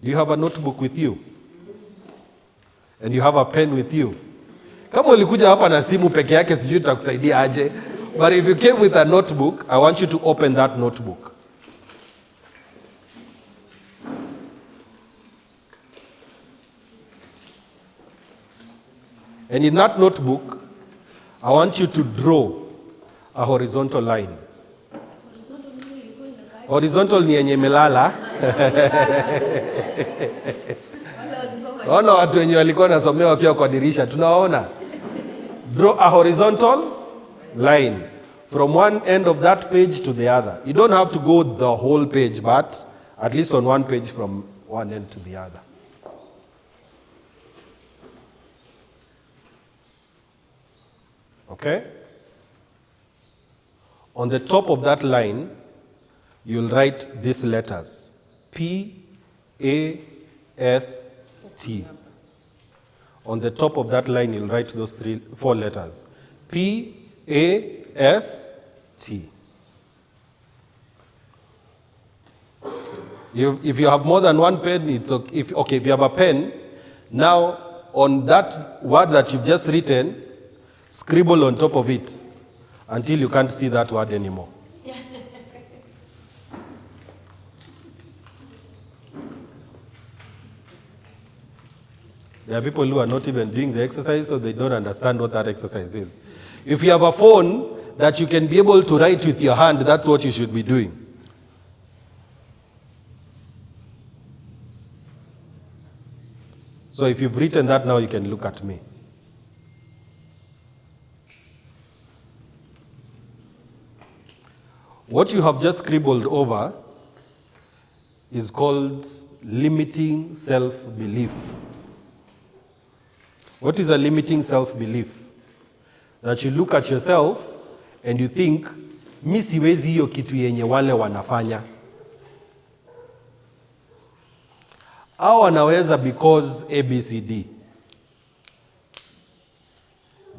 Do you have a notebook with you? And you have a pen with you? Kama ulikuja hapa na simu peke yake sijui tutakusaidia aje. But if you came with a notebook, I want you to open that notebook. And in that notebook, I want you to draw a horizontal line. Horizontal ni yenye melala. Ona watu wenye walikuwa nasomea wakiwa kwa dirisha, tunaona. Draw a horizontal line from one end of that page to the other. You don't have to go the whole page, but at least on one page from one end to the other. Okay? On the top of that line, you'll write these letters. P, A, S, T. On the top of that line, you'll write those four letters. P, A, S, T. If you have more than one pen, it's okay. If you have a pen, now on that word that you've just written, scribble on top of it until you can't see that word anymore. There are people who are not even doing the exercise, so they don't understand what that exercise is. If you have a phone that you can be able to write with your hand, that's what you should be doing. So if you've written that now, you can look at me. What you have just scribbled over is called limiting self-belief. What is a limiting self-belief? That you look at yourself and you think, mi siwezi hiyo kitu yenye wale wanafanya. Au wanaweza because ABCD.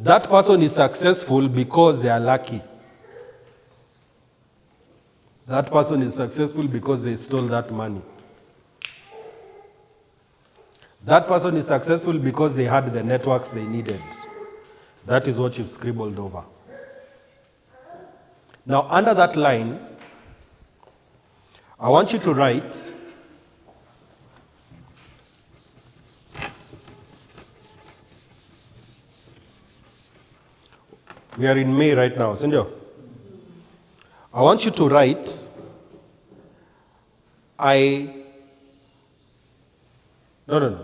That person is successful because they are lucky. That person is successful because they stole that money. That person is successful because they had the networks they needed. That is what you've scribbled over. Now, under that line, I want you to write we are in May right now, Sindio? I want you to write,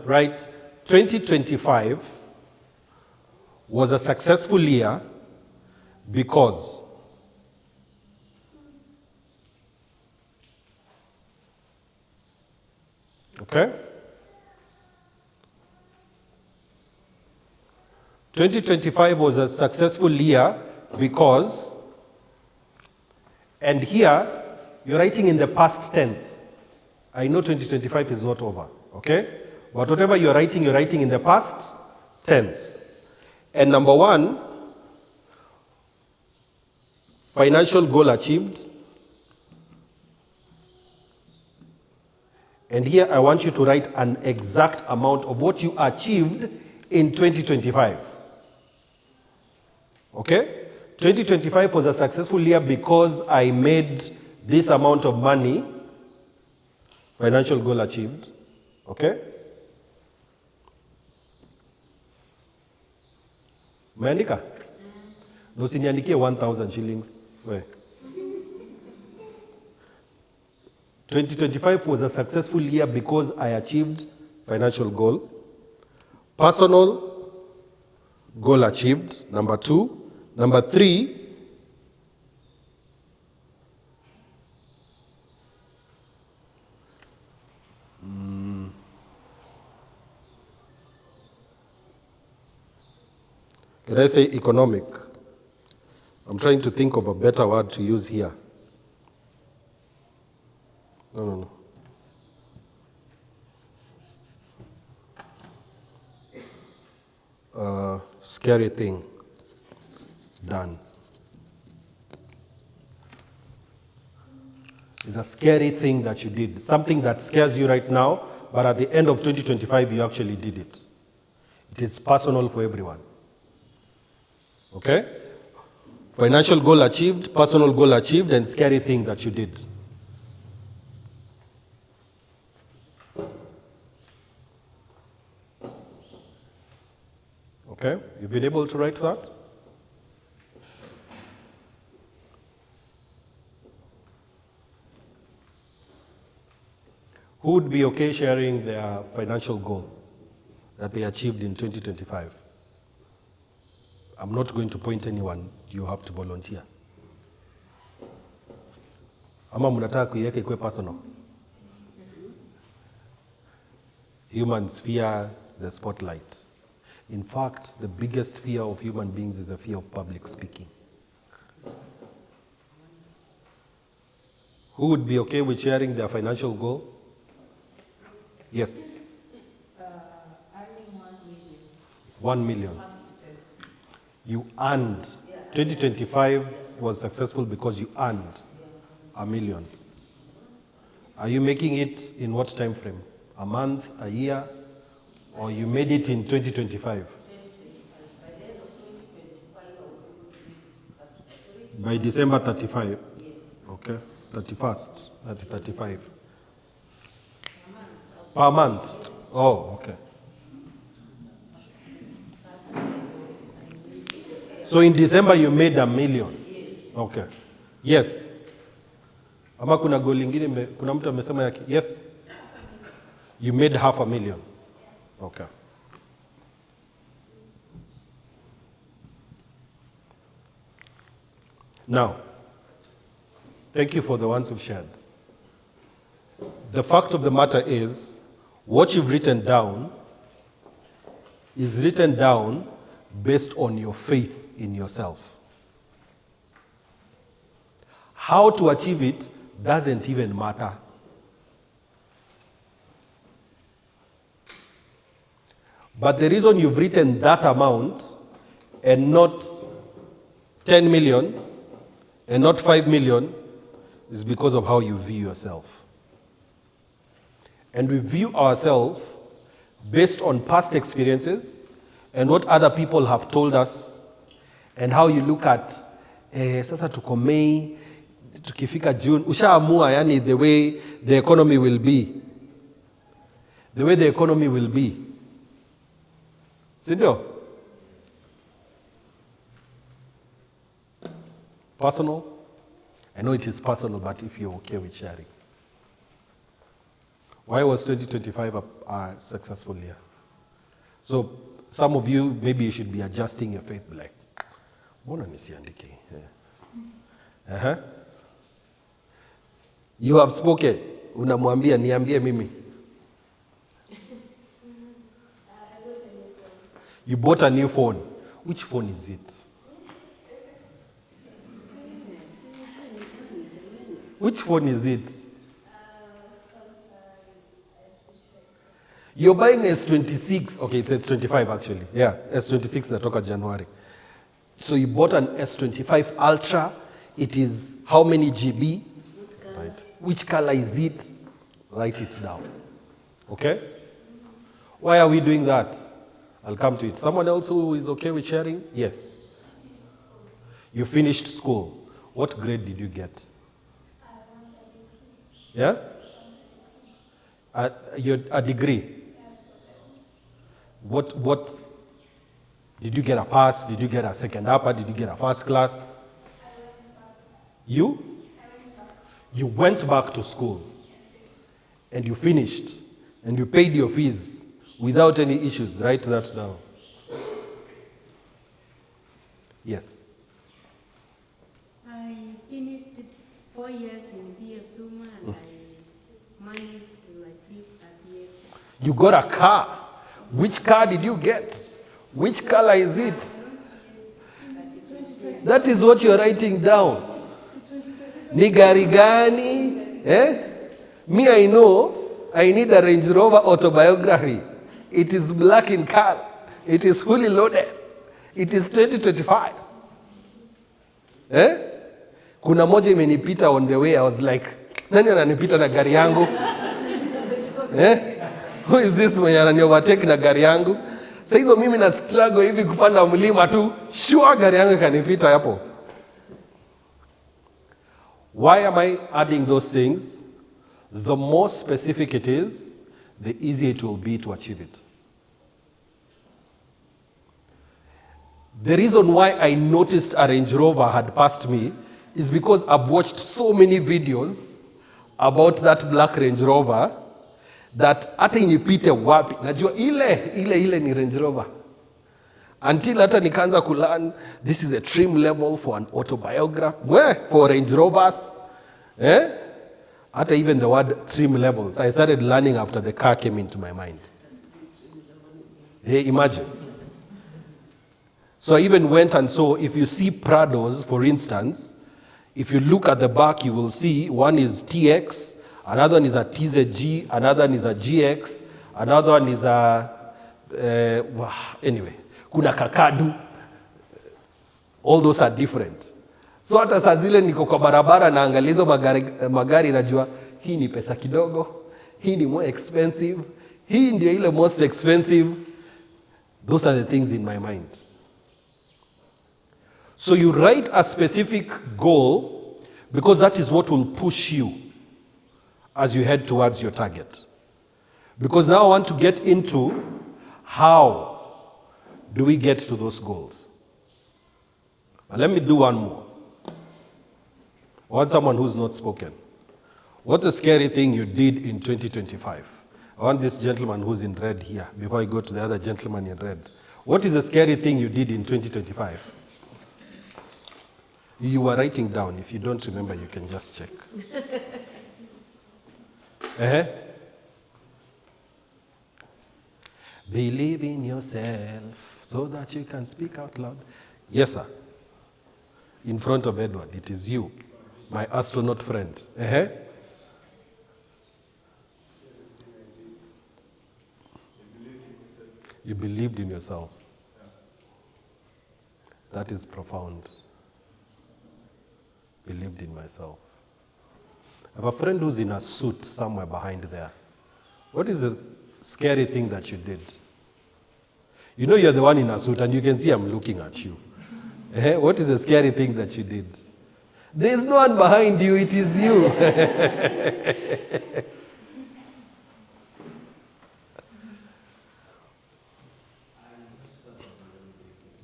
write 2025 was a successful year because okay? 2025 was a successful year because, and here you're writing in the past tense. I know 2025 is not over, okay? But whatever you're writing in the past tense. And number one, financial goal achieved. And here I want you to write an exact amount of what you achieved in 2025. Okay? 2025 was a successful year because I made this amount of money, financial goal achieved. Okay? Umeandika? Na usiniandikie 1,000 shillings. We. 2025 was a successful year because I achieved financial goal. Personal goal achieved, number 2. Number 3, can I say economic? I'm trying to think of a better word to use here. No. Scary thing done. It's a scary thing that you did. Something that scares you right now, but at the end of 2025, you actually did it. It is personal for everyone. Okay? Financial goal achieved, personal goal achieved, and scary thing that you did. Okay? You've been able to write that? Who would be okay sharing their financial goal that they achieved in 2025? I'm not going to point anyone, you have to volunteer. Ama mnataka kuiweka ikuwe personal? Humans fear the spotlight. In fact, the biggest fear of human beings is a fear of public speaking. Who would be okay with sharing their financial goal? Yes. Earning 1 million. 1 million. You earned. 2025 was successful because you earned $1 million. Are you making it in what time frame? A month, a year, or you made it in 2025? By December 35? Okay. 31st, 35. Per month? Oh, okay. So in December you made $1 million? Okay. Yes. Ama kuna goal lingine, kuna mtu amesema yake? Yes. You made $500,000? Okay. Now, thank you for the ones who've shared. The fact of the matter is, what you've written down is written down based on your faith in yourself. How to achieve it doesn't even matter. But the reason you've written that amount and not 10 million and not 5 million is because of how you view yourself. And we view ourselves based on past experiences and what other people have told us and how you look at sasa tuko Mei, tukifika June, ushaamua yani the way the economy will be. The way the economy will be. Sindio? Personal? I know it is personal, but if you're okay with sharing. Why was 2025 a successful year? So some of you, maybe you should be adjusting your faith, like, mbona nisiandike? Yeah. You have spoken. Unamwambia, niambie mimi. You bought a new phone. Which phone is it? Which phone is it? You're buying S26. Okay, it's S25 actually. Yeah, S26 natoka January. So you bought an S25 Ultra. It is how many GB? Right. Which color is it? Write it down. Okay? Why are we doing that? I'll come to it. Someone else who is okay with sharing? Yes. You finished school. What grade did you get? Yeah? A degree. What did you get? A pass? Did you get a second upper? Did you get a first class? You went back to school and you finished and you paid your fees without any issues. Write that down. Yes. I finished 4 years in BF Suma and I managed to achieve a BF. You got a car. Which car did you get? Which color is it? That is what you're writing down. Ni gari gani? Me, I know I need a Range Rover autobiography. It is black in color. It is fully loaded. It is 2025. Kuna moja imenipita on the way. I was like, nani ananipita na gari yangu? Who is this mwenye anani overtake na gari yangu? Sasa hizo mimi na struggle hivi kupanda mlima tu, sure gari yangu kanipita hapo. Why am I adding those things? The more specific it is, the easier it will be to achieve it. The reason why I noticed a Range Rover had passed me is because I've watched so many videos about that black Range Rover that hata inipite wapi, najua ile ni Range Rover. Until hata nikaanza kulearn, this is a trim level for an autobiography. Where? For Range Rovers. Hata even the word trim levels, I started learning after the car came into my mind. Hey, imagine. So I even went and saw, if you see Prados, for instance, if you look at the back, you will see one is TX, another one is a TZG, another one is a GX, another one is a, anyway, kuna Kakadu. All those are different. So hata saa zile niko kwa barabara naangalia hizo magari najua, hii ni pesa kidogo, hii ni more expensive, hii ndio ile most expensive. Those are the things in my mind. So you write a specific goal because that is what will push you as you head towards your target. Because now I want to get into how do we get to those goals. But let me do one more. I want someone who's not spoken. What's a scary thing you did in 2025? I want this gentleman who's in red here, before I go to the other gentleman in red. What is a scary thing you did in 2025? You were writing down. If you don't remember, you can just check. Believe in yourself so that you can speak out loud. Yes, sir. In front of Edward, it is you, my astronaut friend. You believed in yourself. That is profound. Believed in myself. I have a friend who's in a suit somewhere behind there. What is the scary thing that you did? You know you're the one in a suit and you can see I'm looking at you. What is the scary thing that you did? There's no one behind you, it is you.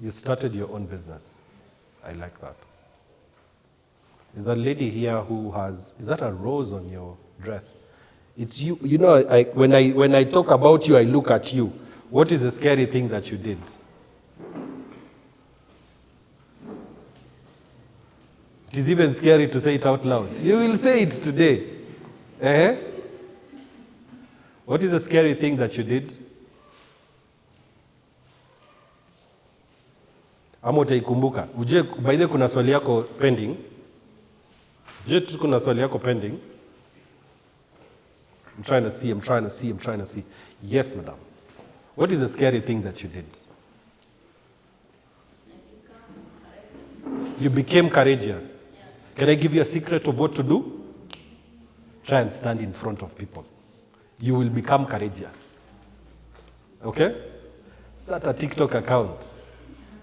You started your own business. I like that. There's a lady here who has, is that a rose on your dress? It's you. You know, when I talk about you, I look at you. What is the scary thing that you did? It is even scary to say it out loud. You will say it today. What is the scary thing that you did? Ama utaikumbuka. Uje, by the way, kuna swali yako pending. Je, kuna swali yako pending. I'm trying to see. Yes, madam. What is the scary thing that you did? You became courageous. Yeah. Can I give you a secret of what to do? Try and stand in front of people. You will become courageous. Okay? Start a TikTok account.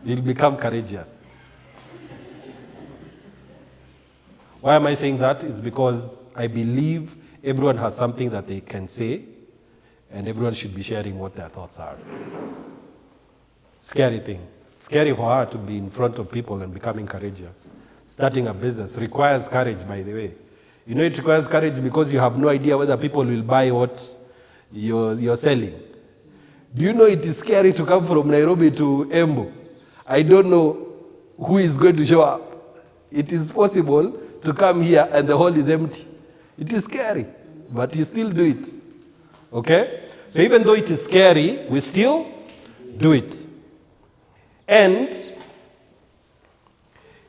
You'll become courageous. Why am I saying that? It's because I believe everyone has something that they can say, and everyone should be sharing what their thoughts are. Scary thing. Scary for her to be in front of people and becoming courageous. Starting a business requires courage, by the way. You know it requires courage because you have no idea whether people will buy what you're selling. Do you know it is scary to come from Nairobi to Embu? I don't know who is going to show up. It is possible to come here and the hall is empty. It is scary, but you still do it. Okay? So even though it is scary, we still do it. And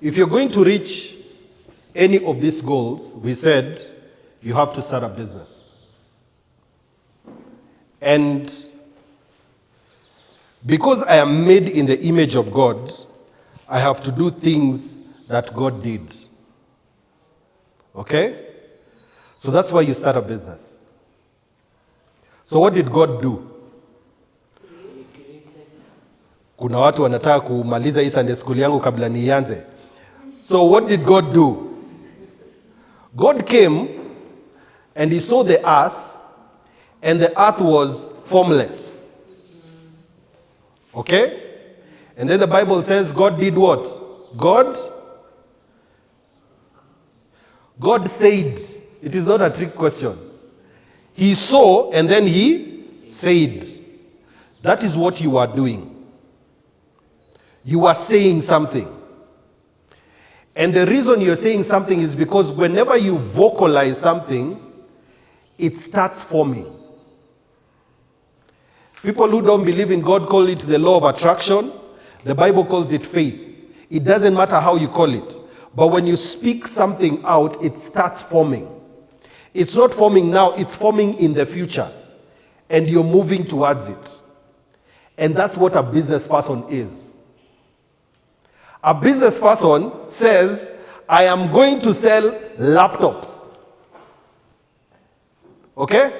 if you're going to reach any of these goals, we said you have to start a business. And because I am made in the image of God, I have to do things that God did. Okay? So that's why you start a business. So what did God do? Kuna watu wanataka kumaliza hii Sunday school yangu kabla nianze. So what did God do? God came and he saw the earth, and the earth was formless. Okay? And then the Bible says God did what? God said. It is not a trick question. He saw and then he said. That is what you are doing. You are saying something. And the reason you're saying something is because whenever you vocalize something, it starts forming. People who don't believe in God call it the law of attraction. The Bible calls it faith. It doesn't matter how you call it. But when you speak something out, it starts forming. It's not forming now, it's forming in the future. And you're moving towards it. And that's what a business person is. A business person says, I am going to sell laptops. Okay?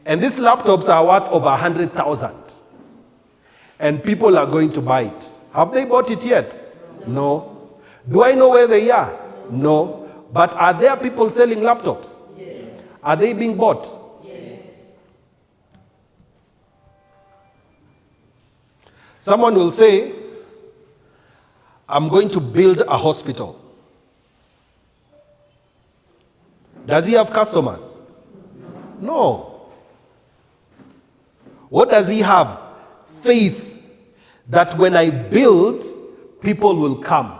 And these laptops are worth over 100,000. And people are going to buy it. Have they bought it yet? No. Do I know where they are? No. But are there people selling laptops? Yes. Are they being bought? Yes. Someone will say, I'm going to build a hospital. Does he have customers? No. What does he have? Faith that when I build, people will come.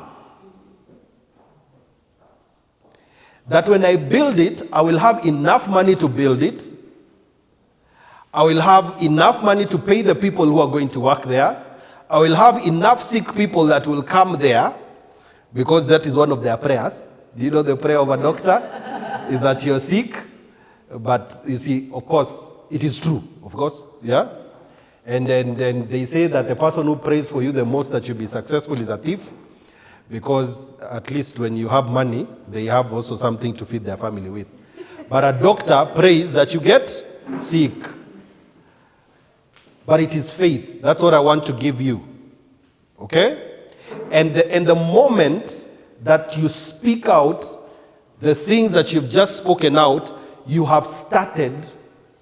That when I build it, I will have enough money to build it. I will have enough money to pay the people who are going to work there. I will have enough sick people that will come there, because that is one of their prayers. Do you know the prayer of a doctor? Is that you're sick? But you see, of course, it is true, of course, yeah? And then they say that the person who prays for you the most that you'll be successful is a thief, because at least when you have money, they have also something to feed their family with. But a doctor prays that you get sick. But it is faith. That's what I want to give you. Okay? And the moment that you speak out the things that you've just spoken out, you have started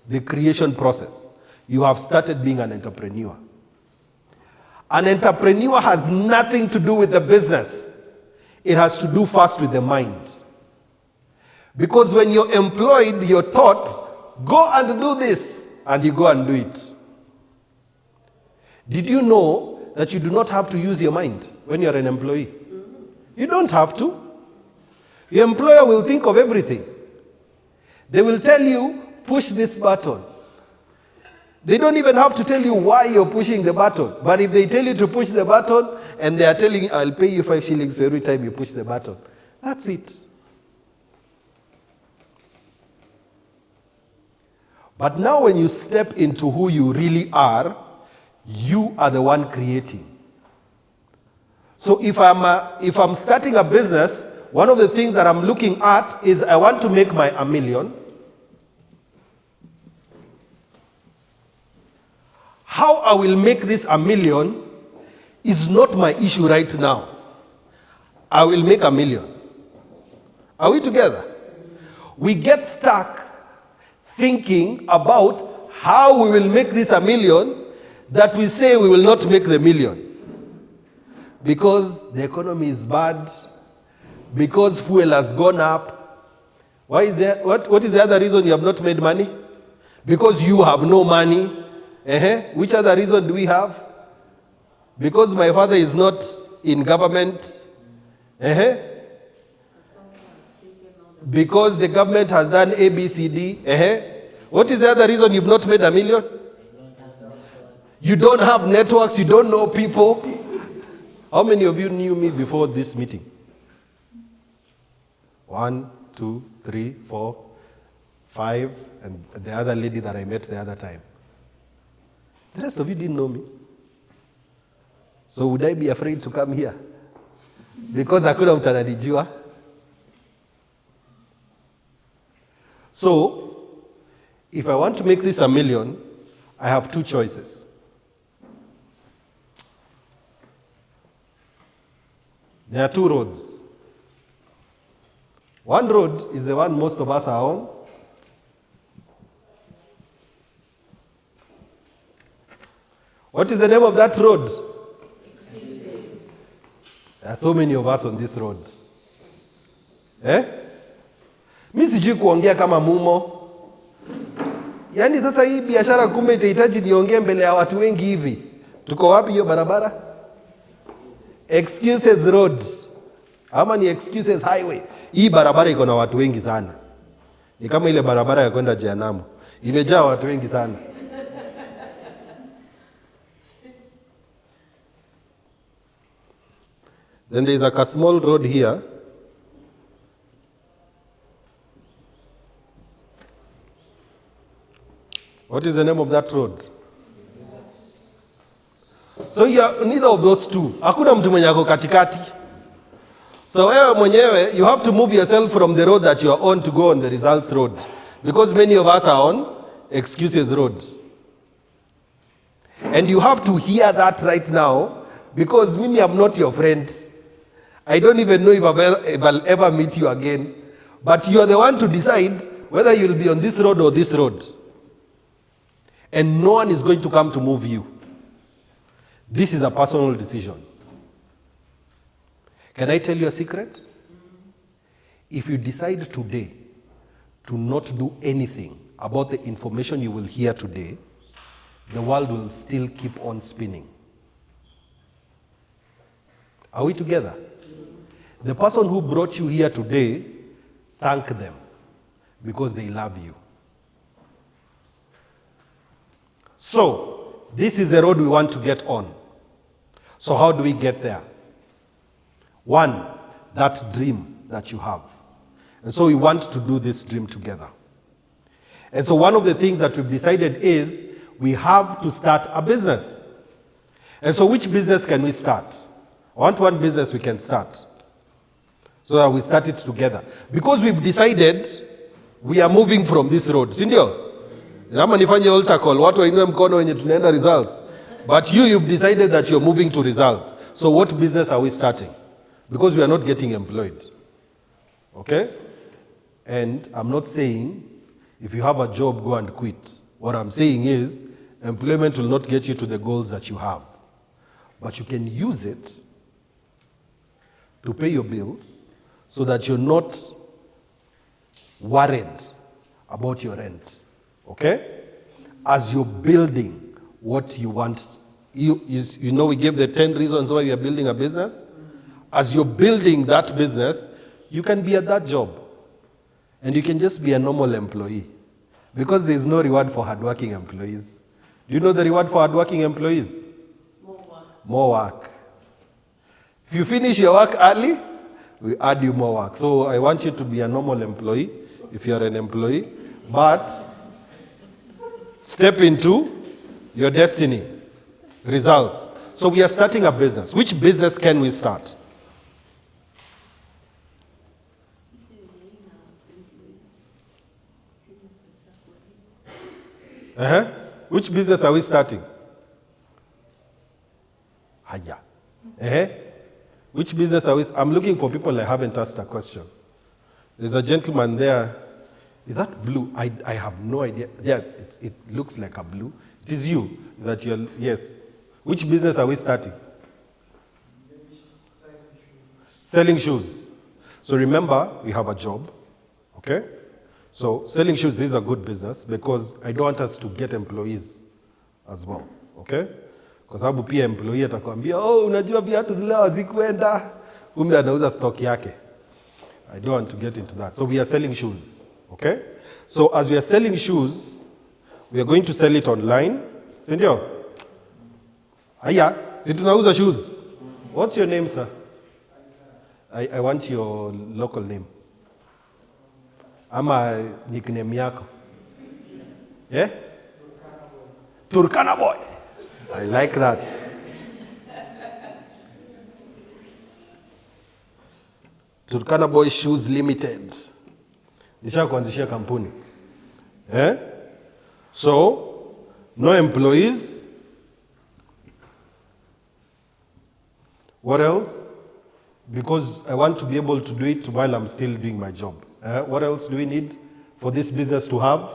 the creation process. You have started being an entrepreneur. An entrepreneur has nothing to do with the business. It has to do first with the mind. Because when you're employed, you're taught, go and do this, and you go and do it. Did you know that you do not have to use your mind when you're an employee? You don't have to. Your employer will think of everything. They will tell you, push this button. They don't even have to tell you why you're pushing the button. But if they tell you to push the button, and they are telling you, I'll pay you 5 shillings every time you push the button. That's it. But now when you step into who you really are, you are the one creating. So if I'm starting a business, one of the things that I'm looking at is I want to make my $1 million. How I will make this $1 million is not my issue right now. I will make $1 million. Are we together? We get stuck thinking about how we will make this $1 million, that we say we will not make the $1 million. Because the economy is bad, because fuel has gone up. Why is that? What is the other reason you have not made money? Because you have no money. Which other reason do we have? Because my father is not in government. Because the government has done A, B, C, D. What is the other reason you've not made $1 million? You don't have networks, you don't know people. How many of you knew me before this meeting? 1, 2, 3, 4, 5, and the other lady that I met the other time. The rest of you didn't know me. So would I be afraid to come here? Because hakuna mtu ananijua. So, If I want to make this 1 million, I have 2 choices. There are 2 roads. One road is the one most of us are on. What is the name of that road? There are so many of us on this road. Mi sijui kuongea kama mumo. Yaani sasa hii biashara kumbe itahitaji niongee mbele ya watu wengi hivi. Tuko wapi hiyo barabara? Excuses road. Ama ni excuses highway. Hii barabara iko na watu wengi sana. Ni kama ile barabara ya kwenda Jehanamu. Imejaa watu wengi sana. Then there is a small road here. What is the name of that road? So you are neither of those two. Hakuna mtu mwenye ako katikati. So wewe mwenyewe, you have to move yourself from the road that you are on to go on the results road. Because many of us are on excuses road. And you have to hear that right now, because mimi I'm not your friend. I don't even know if I'll ever meet you again. But you are the one to decide whether you'll be on this road or this road. And no one is going to come to move you. This is a personal decision. Can I tell you a secret? If you decide today to not do anything about the information you will hear today, the world will still keep on spinning. Are we together? The person who brought you here today, thank them because they love you. So, this is the road we want to get on. So how do we get there? 1, that dream that you have. And so we want to do this dream together. And so one of the things that we've decided is we have to start a business. And so which business can we start? I want one business we can start, so that we start it together. Because we've decided we are moving from this road. Sindio? Nama nifanye altar call, watu wainue mkono wenye tunaenda results. But you've decided that you're moving to results. So what business are we starting? Because we are not getting employed. Okay? And I'm not saying if you have a job, go and quit. What I'm saying is employment will not get you to the goals that you have. But you can use it to pay your bills so that you're not worried about your rent. Okay? As you're building what you want, you know we gave the 10 reasons why you are building a business. As you're building that business, you can be at that job. And you can just be a normal employee. Because there is no reward for hardworking employees. Do you know the reward for hardworking employees? More work. More work. If you finish your work early, we add you more work. So I want you to be a normal employee, if you're an employee. But step into your destiny. Results. So we are starting a business. Which business can we start? Which business are we starting? Haya. Which business are we? I'm looking for people I haven't asked a question. There's a gentleman there. Is that blue? I have no idea. Yeah, it looks like a blue. It is you that you're, yes. Which business are we starting? Selling shoes. So remember, we have a job, okay? So selling shoes is a good business because I don't want us to get employees as well, okay? Kwa sababu pia employee atakwambia, oh, unajua viatu zile hazikuenda, kumbe anauza stock yake. I don't want to get into that. So we are selling shoes, okay? So as we are selling shoes, we are going to sell it online. Sindio? Aya, si tunauza shoes. What's your name, sir? I want your local name. Ama nickname yako. Yeah? Turkana boy. I like that. Turkana Boy Shoes Limited. Nisha kuanzishia kampuni. So, no employees. What else? Because I want to be able to do it while I'm still doing my job. What else do we need for this business to have?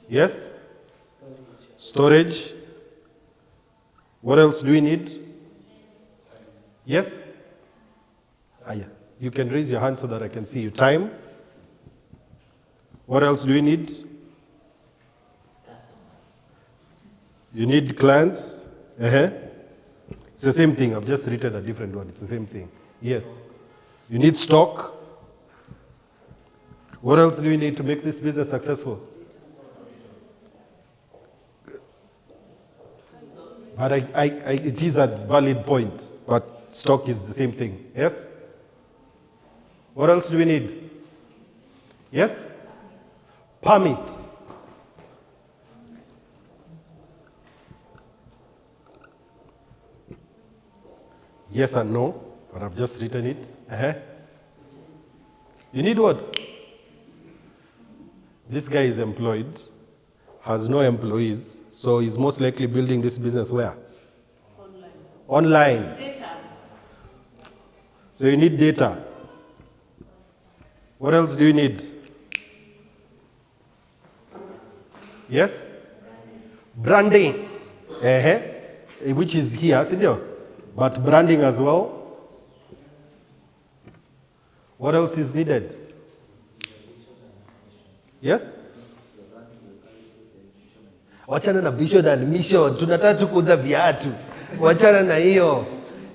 Yes? Storage. What else do we need? Yes? Yeah. You can raise your hand so that I can see you. Time. What else do we need? Customers. You need clients. It's the same thing. I've just written a different one. It's the same thing. Yes. You need stock. What else do you need to make this business successful? But it is a valid point, but stock is the same thing. Yes? What else do we need? Yes? Permit. Yes and no, but I've just written it. You need what? This guy is employed, has no employees, so he's most likely building this business where? Online. Data. So you need data. What else do you need? Yes? Branding. Which is here, isn't but branding as well. What else is needed? Yes? Wachana na vision and mission. Tunataka tu kuuza viatu. Wachana na hiyo.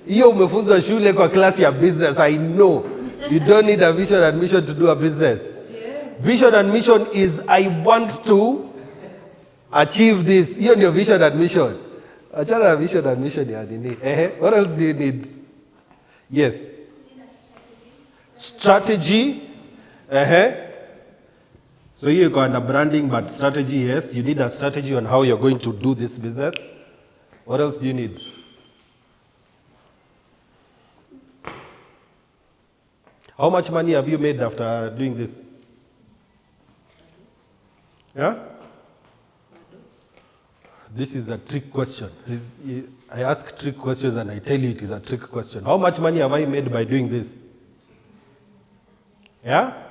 Hiyo umefunzwa shule kwa class ya business. I know. You don't need a vision and mission to do a business. Yes. Vision and mission is I want to achieve this. Hiyo ndio vision and mission. Wachana na vision and mission ya nini? What else do you need? Yes. Strategy. So you go under branding, but strategy, yes. You need a strategy on how you're going to do this business. What else do you need? How much money have you made after doing this? Yeah? This is a trick question. I ask trick questions and I tell you it is a trick question. How much money have I made by doing this? Yeah?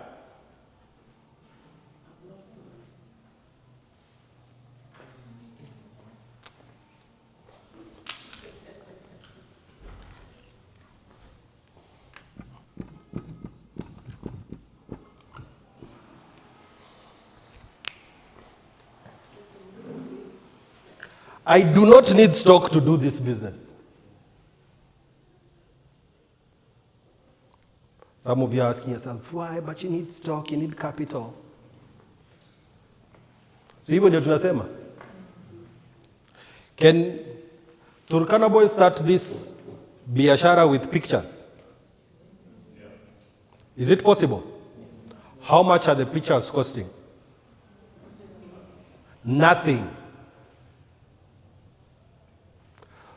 I do not need stock to do this business. Some of you are asking yourself, why? But you need stock, you need capital. So hivyo ndio tunasema. Can Turkana boys start this biashara with pictures? Is it possible? How much are the pictures costing? Nothing.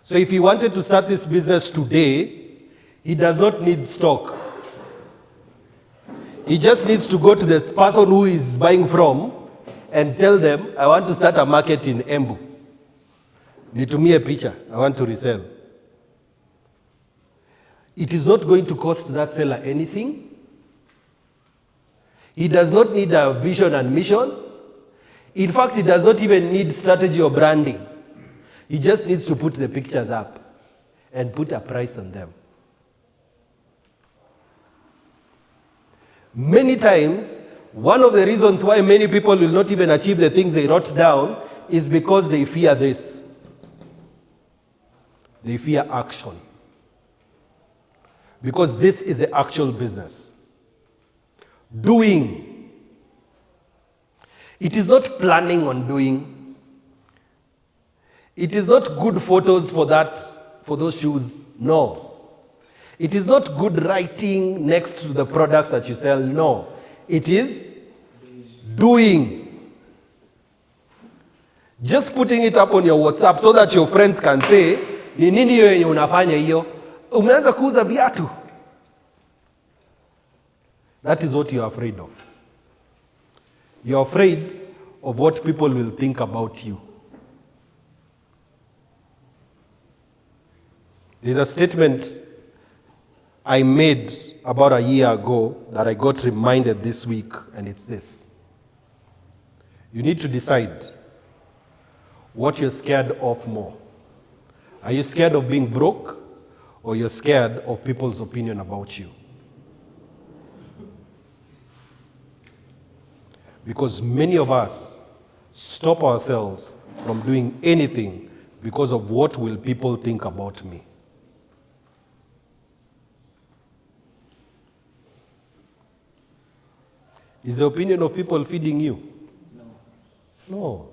So if he wanted to start this business today, he does not need stock. He just needs to go to the person who is buying from and tell them, I want to start a market in Embu. Nitumie picha, I want to resell. It is not going to cost that seller anything. He does not need a vision and mission. In fact, he does not even need strategy or branding. He just needs to put the pictures up and put a price on them. Many times, one of the reasons why many people will not even achieve the things they wrote down is because they fear this. They fear action. Because this is the actual business. Doing. It is not planning on doing. It is not good photos for that, for those shoes. No. It is not good writing next to the products that you sell. No. It is doing. Just putting it up on your WhatsApp so that your friends can say, ni nini hiyo yenye unafanya hiyo? Umeanza kuuza viatu. That is what you are afraid of. You're afraid of what people will think about you. There's a statement I made about a year ago that I got reminded this week, and it's this. You need to decide what you're scared of more. Are you scared of being broke, or you're scared of people's opinion about you? Because many of us stop ourselves from doing anything because of what will people think about me. Is the opinion of people feeding you? No. No.